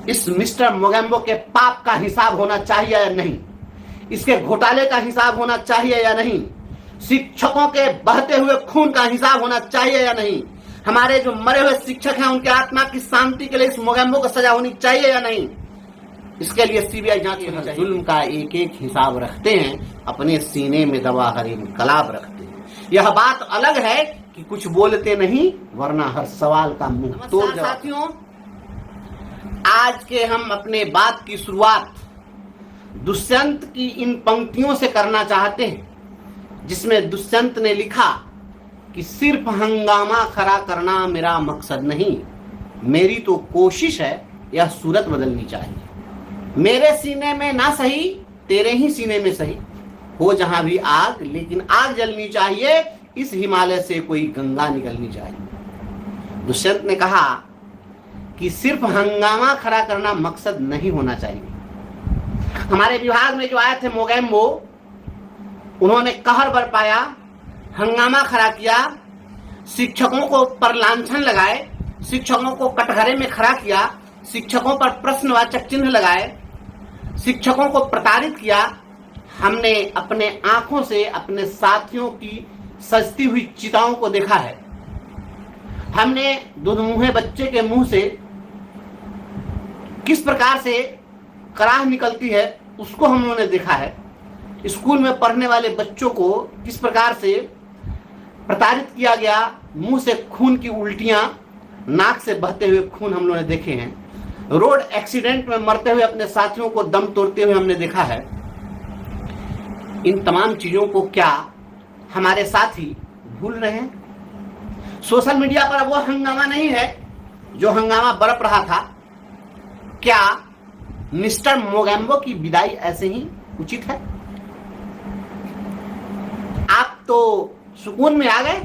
इस मिस्टर मोगेम्बो के पाप का हिसाब होना चाहिए या नहीं, इसके घोटाले का हिसाब होना चाहिए या नहीं, शिक्षकों के बहते हुए खून का हिसाब होना चाहिए या नहीं, हमारे जो मरे हुए शिक्षक हैं उनके आत्मा की शांति के लिए इस मोगेम्बो को सजा होनी चाहिए या नहीं, इसके लिए सीबीआई जांच होनी चाहिए। जुल्म का एक एक हिसाब रखते हैं, अपने सीने में दबा हर इनकलाब रखते हैं। यह बात अलग है कि कुछ बोलते नहीं, वरना हर सवाल का मुंह तोड़ जवाब। साथियों, आज के हम अपने बात की शुरुआत दुष्यंत की इन पंक्तियों से करना चाहते हैं, जिसमें दुष्यंत ने लिखा कि सिर्फ हंगामा खड़ा करना मेरा मकसद नहीं, मेरी तो कोशिश है यह सूरत बदलनी चाहिए। मेरे सीने में ना सही, तेरे ही सीने में सही, हो जहां भी आग, लेकिन आग जलनी चाहिए, इस हिमालय से कोई गंगा निकलनी चाहिए। दुष्यंत ने कहा कि सिर्फ हंगामा खड़ा करना मकसद नहीं होना चाहिए। हमारे विभाग में जो आए थे मोगेम्बो, उन्होंने कहर बरपाया, हंगामा खड़ा किया, शिक्षकों को पर लांछन लगाए, शिक्षकों को कटघरे में खड़ा किया, शिक्षकों पर प्रश्नवाचक चिन्ह लगाए, शिक्षकों को प्रताड़ित किया। हमने अपने आंखों से अपने साथियों की सजती हुई चिताओं को देखा है। हमने दुधमुहे बच्चे के मुंह से किस प्रकार से कराह निकलती है उसको हम लोगों ने देखा है। स्कूल में पढ़ने वाले बच्चों को किस प्रकार से प्रताड़ित किया गया, मुंह से खून की उल्टियां, नाक से बहते हुए खून हम लोगों ने देखे हैं। रोड एक्सीडेंट में मरते हुए अपने साथियों को दम तोड़ते हुए हमने देखा है। इन तमाम चीजों को क्या हमारे साथी भूल रहे हैं? सोशल मीडिया पर अब वो हंगामा नहीं है जो हंगामा बरप रहा था। क्या मिस्टर मोगेम्बो की विदाई ऐसे ही उचित है? आप तो सुकून में आ गए।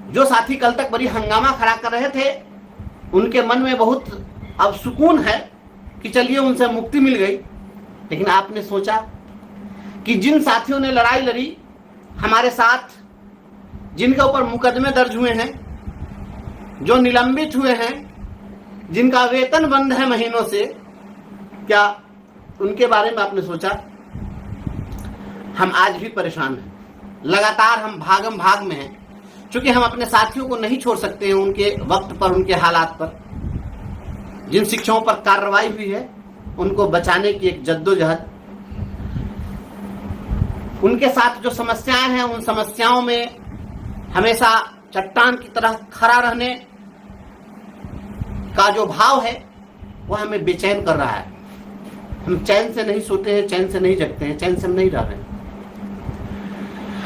जो साथी कल तक बड़ी हंगामा खड़ा कर रहे थे, उनके मन में बहुत अब सुकून है कि चलिए उनसे मुक्ति मिल गई। लेकिन आपने सोचा कि जिन साथियों ने लड़ाई लड़ी हमारे साथ, जिनके ऊपर मुकदमे दर्ज हुए हैं, जो निलंबित हुए हैं, जिनका वेतन बंद है महीनों से, क्या उनके बारे में आपने सोचा? हम आज भी परेशान हैं। लगातार हम भागम भाग में हैं, क्योंकि हम अपने साथियों को नहीं छोड़ सकते हैं उनके वक्त पर, उनके हालात पर। जिन शिक्षकों पर कार्रवाई हुई है उनको बचाने की एक जद्दोजहद, उनके साथ जो समस्याएं हैं उन समस्याओं में हमेशा चट्टान की तरह खड़ा रहने का जो भाव है वह हमें बेचैन कर रहा है। हम चैन से नहीं सोते हैं, चैन से नहीं जगते हैं, चैन से हम नहीं रह रहे हैं।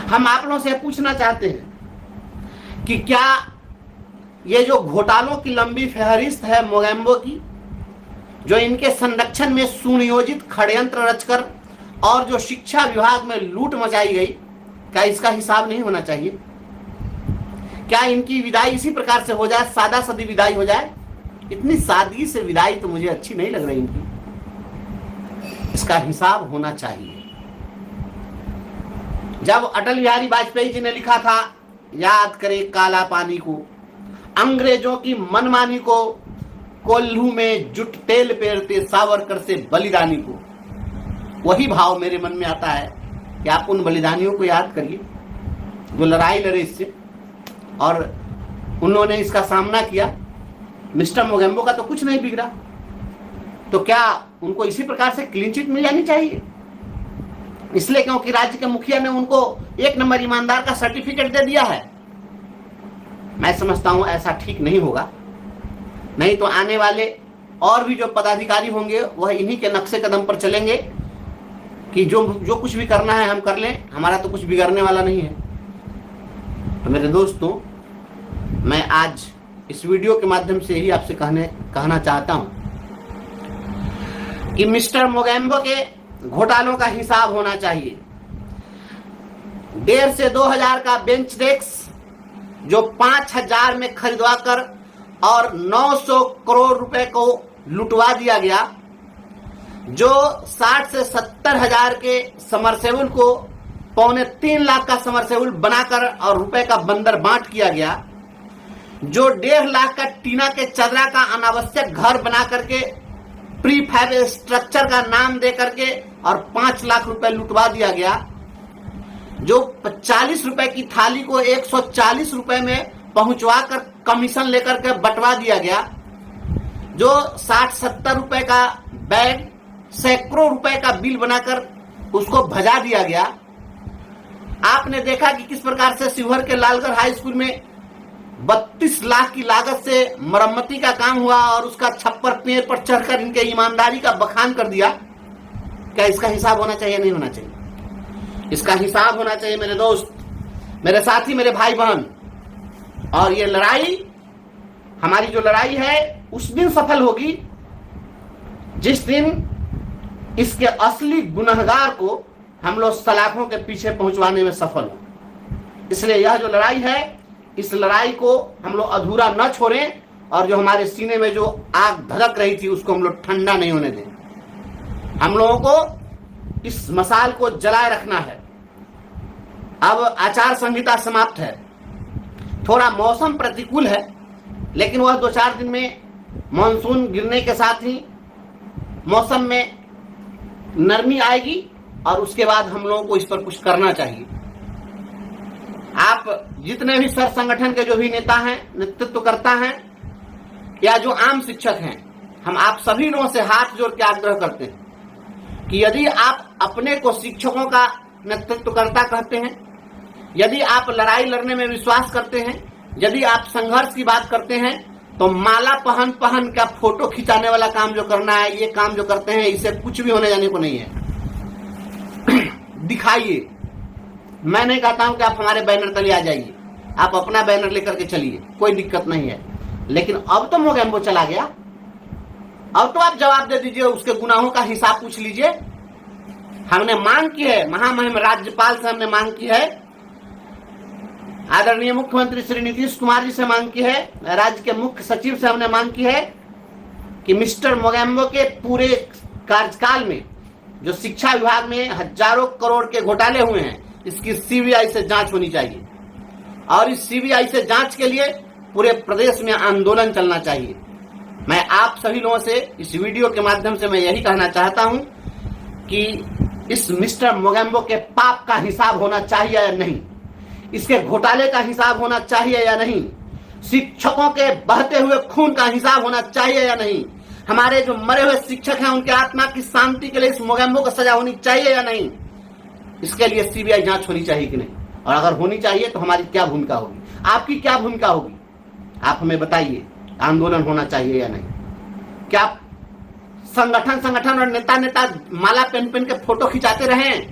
हम आप लोगों से पूछना चाहते हैं कि क्या ये जो घोटालों की लंबी फहरिस्त है मोगेम्बो की, जो इनके संरक्षण में सुनियोजित षड्यंत्र रचकर और जो शिक्षा विभाग में लूट मचाई गई, क्या इसका हिसाब नहीं होना चाहिए? क्या इनकी विदाई इसी प्रकार से हो जाए, सादा सादी विदाई हो जाए? इतनी सादगी से विदाई तो मुझे अच्छी नहीं लग रही इनकी। इसका हिसाब होना चाहिए। जब अटल बिहारी वाजपेयी जी ने लिखा था, याद करे काला पानी को, अंग्रेजों की मनमानी को, कोल्हू में जुट तेल पेरते सावरकर से बलिदानी को, वही भाव मेरे मन में आता है कि आप उन बलिदानियों को याद करिए जो लड़ाई लड़े इससे, और उन्होंने इसका सामना किया। मिस्टर मोगेम्बो का तो कुछ नहीं बिगड़ा, तो क्या उनको इसी प्रकार से क्लीन चिट मिल जानी चाहिए? इसलिए क्योंकि राज्य के मुखिया ने उनको 1 नंबर ईमानदार का सर्टिफिकेट दे दिया है? मैं समझता हूं ऐसा ठीक नहीं होगा। नहीं तो आने वाले और भी जो पदाधिकारी होंगे वह इन्हीं के नक्शे कदम पर चलेंगे कि जो कुछ भी करना है हम कर लें, हमारा तो कुछ बिगड़ने वाला नहीं है। तो मेरे दोस्तों, मैं आज इस वीडियो के माध्यम से ही आपसे कहना चाहता हूं कि मिस्टर मोगेम्बो के घोटालों का हिसाब होना चाहिए। 1.5 से 2,000 का बेंच डेस्क जो 5,000 में खरीदवा कर और 900 करोड़ रुपए को लुटवा दिया गया, जो 60 से 70 हजार के समरसेबुल को 2.25 लाख का समरसेबुल बनाकर और रुपए का बंदर बांट किया गया, जो 1.5 लाख का टीना के चदरा का अनावश्यक घर बना करके प्रीफैब स्ट्रक्चर का नाम दे करके और 5 लाख रुपए लुटवा दिया गया, जो 40 रुपए की थाली को 140 रुपए में पहुंचवा कर कमीशन लेकर के बंटवा दिया गया, जो 60-70 रुपए का बैग सैकड़ों रुपए का बिल बनाकर उसको भजा दिया गया। आपने देखा कि किस प्रकार से शिवहर के लालगढ़ हाई स्कूल में 32 लाख की लागत से मरम्मती का काम हुआ और उसका छप्पर पेड़ पर चढ़कर इनके ईमानदारी का बखान कर दिया। क्या इसका हिसाब होना चाहिए? नहीं होना चाहिए। इसका हिसाब होना चाहिए मेरे दोस्त, मेरे साथी, मेरे भाई बहन। और ये लड़ाई, हमारी जो लड़ाई है उस दिन सफल होगी जिस दिन इसके असली गुनहगार को हम लोग सलाखों के पीछे पहुंचवाने में सफल हो। इसलिए यह जो लड़ाई है, इस लड़ाई को हम लोग अधूरा न छोड़ें और जो हमारे सीने में जो आग धड़क रही थी उसको हम लोग ठंडा नहीं होने दें। हम लोगों को इस मसाल को जलाए रखना है। अब आचार संहिता समाप्त है, थोड़ा मौसम प्रतिकूल है, लेकिन वह 2-4 दिन में मानसून गिरने के साथ ही मौसम में नरमी आएगी और उसके बाद हम लोगों को इस पर कुछ करना चाहिए। आप जितने भी सर संगठन के जो भी नेता हैं, नेतृत्व करता हैं या जो आम शिक्षक हैं, हम आप सभी लोगों से हाथ जोड़ के आग्रह करते हैं कि यदि आप अपने को शिक्षकों का नेतृत्व करता कहते हैं, यदि आप लड़ाई लड़ने में विश्वास करते हैं, यदि आप संघर्ष की बात करते हैं, तो माला पहन पहन का फोटो खिंचाने वाला काम जो करना है, ये काम जो करते हैं, इससे कुछ भी होने जाने को नहीं है। दिखाइए। मैं नहीं कहता हूं कि आप हमारे बैनर तले आ जाइए, आप अपना बैनर लेकर के चलिए, कोई दिक्कत नहीं है। लेकिन अब तो मोगेम्बो चला गया, अब तो आप जवाब दे दीजिए, उसके गुनाहों का हिसाब पूछ लीजिए। हमने मांग की है, महामहिम राज्यपाल से हमने मांग की है, आदरणीय मुख्यमंत्री श्री नीतीश कुमार जी से मांग की है, राज्य के मुख्य सचिव से हमने मांग की है कि मिस्टर मोगेम्बो के पूरे कार्यकाल में जो शिक्षा विभाग में हजारों करोड़ के घोटाले हुए हैं, इसकी सीबीआई से जांच होनी चाहिए। और इस सीबीआई से जांच के लिए पूरे प्रदेश में आंदोलन चलना चाहिए। मैं आप सभी लोगों से इस वीडियो के माध्यम से मैं यही कहना चाहता हूं कि इस मिस्टर मोगेम्बो के पाप का हिसाब होना चाहिए या नहीं, इसके घोटाले का हिसाब होना चाहिए या नहीं, शिक्षकों के बहते हुए खून का हिसाब होना चाहिए या नहीं, हमारे जो मरे हुए शिक्षक हैं उनके आत्मा की शांति के लिए इस मोगेम्बो को सजा होनी चाहिए या नहीं, इसके लिए सीबीआई जांच होनी चाहिए कि नहीं, और अगर होनी चाहिए तो हमारी क्या भूमिका होगी, आपकी क्या भूमिका होगी, आप हमें बताइए। आंदोलन होना चाहिए या नहीं? क्या संगठन और नेता माला पेन के फोटो खिंचाते रहें?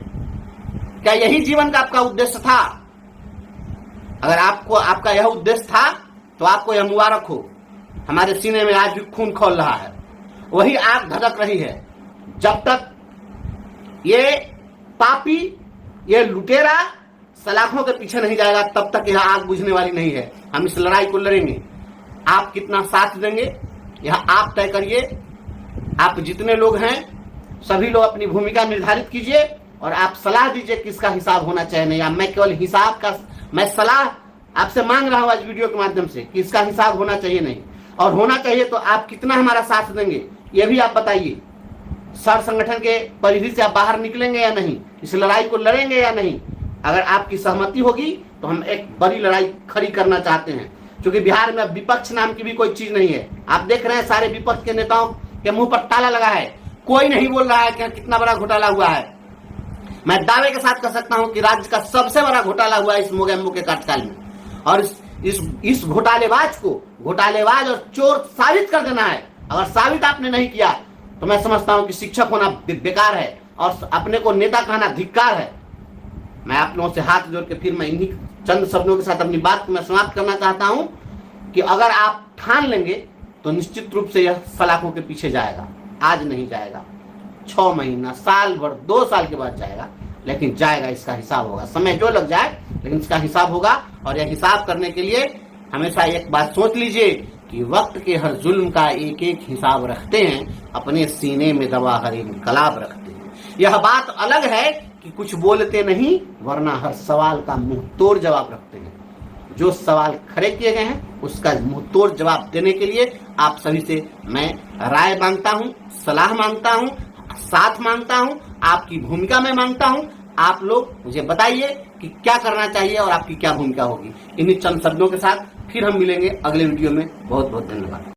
क्या यही जीवन का आपका उद्देश्य था? अगर आपका यह उद्देश्य था तो आपको यह मुबारक हो। हमारे सीने में आज भी खून खौल रहा है, वही आग धधक रही है। जब तक ये पापी, ये लुटेरा सलाखों के पीछे नहीं जाएगा, तब तक यह आग बुझने वाली नहीं है। हम इस लड़ाई को लड़ेंगे। आप कितना साथ देंगे यह आप तय करिए। आप जितने लोग हैं सभी लोग अपनी भूमिका निर्धारित कीजिए और आप सलाह दीजिए किसका हिसाब होना चाहिए नहीं। मैं केवल हिसाब का मैं सलाह आपसे मांग रहा हूं आज वीडियो के माध्यम से कि इसका हिसाब होना चाहिए नहीं, और होना चाहिए तो आप कितना हमारा साथ देंगे ये भी आप बताइए। सर संगठन के परिधि से आप बाहर निकलेंगे या नहीं, इस लड़ाई को लड़ेंगे या नहीं। अगर आपकी सहमति होगी तो हम एक बड़ी लड़ाई खड़ी करना चाहते हैं, क्योंकि बिहार में विपक्ष नाम की भी कोई चीज नहीं है। आप देख रहे हैं सारे विपक्ष के नेताओं के मुंह पर ताला लगा है, कोई नहीं बोल रहा है कि कितना बड़ा घोटाला हुआ है। मैं दावे के साथ कह सकता हूं कि राज्य का सबसे बड़ा घोटाला हुआ है इस मोगेम्बो के कार्यकाल में, और इस घोटालेबाज को घोटालेबाज और चोर साबित कर देना है। अगर साबित आपने नहीं किया तो मैं समझता हूं कि शिक्षक होना बेकार है और अपने को नेता कहना धिक्कार है। मैं आप लोगों से हाथ जोड़ के फिर मैं इन्हीं चंद शब्दों के साथ अपनी बात को मैं समाप्त करना चाहता हूं कि अगर आप ठान लेंगे तो निश्चित रूप से यह सलाखों के पीछे जाएगा। आज नहीं जाएगा, 6 महीना, साल भर, 2 साल के बाद जाएगा, लेकिन जाएगा। इसका हिसाब होगा, समय जो लग जाए लेकिन इसका हिसाब होगा। और यह हिसाब करने के लिए हमेशा एक बात सोच लीजिए कि वक्त के हर जुल्म का एक एक हिसाब रखते हैं, अपने सीने में दबा हर इनकलाब रखते हैं। यह बात अलग है कि कुछ बोलते नहीं, वरना हर सवाल का मुंह तोड़ जवाब रखते हैं। जो सवाल खड़े किए गए हैं उसका मुंहतोड़ जवाब देने के लिए आप सभी से मैं राय मांगता हूं, सलाह मांगता हूं, साथ मांगता हूं, आपकी भूमिका में मांगता हूं। आप लोग मुझे बताइए कि क्या करना चाहिए और आपकी क्या भूमिका होगी। इन्हीं चंद शब्दों के साथ फिर हम मिलेंगे अगले वीडियो में। बहुत बहुत धन्यवाद।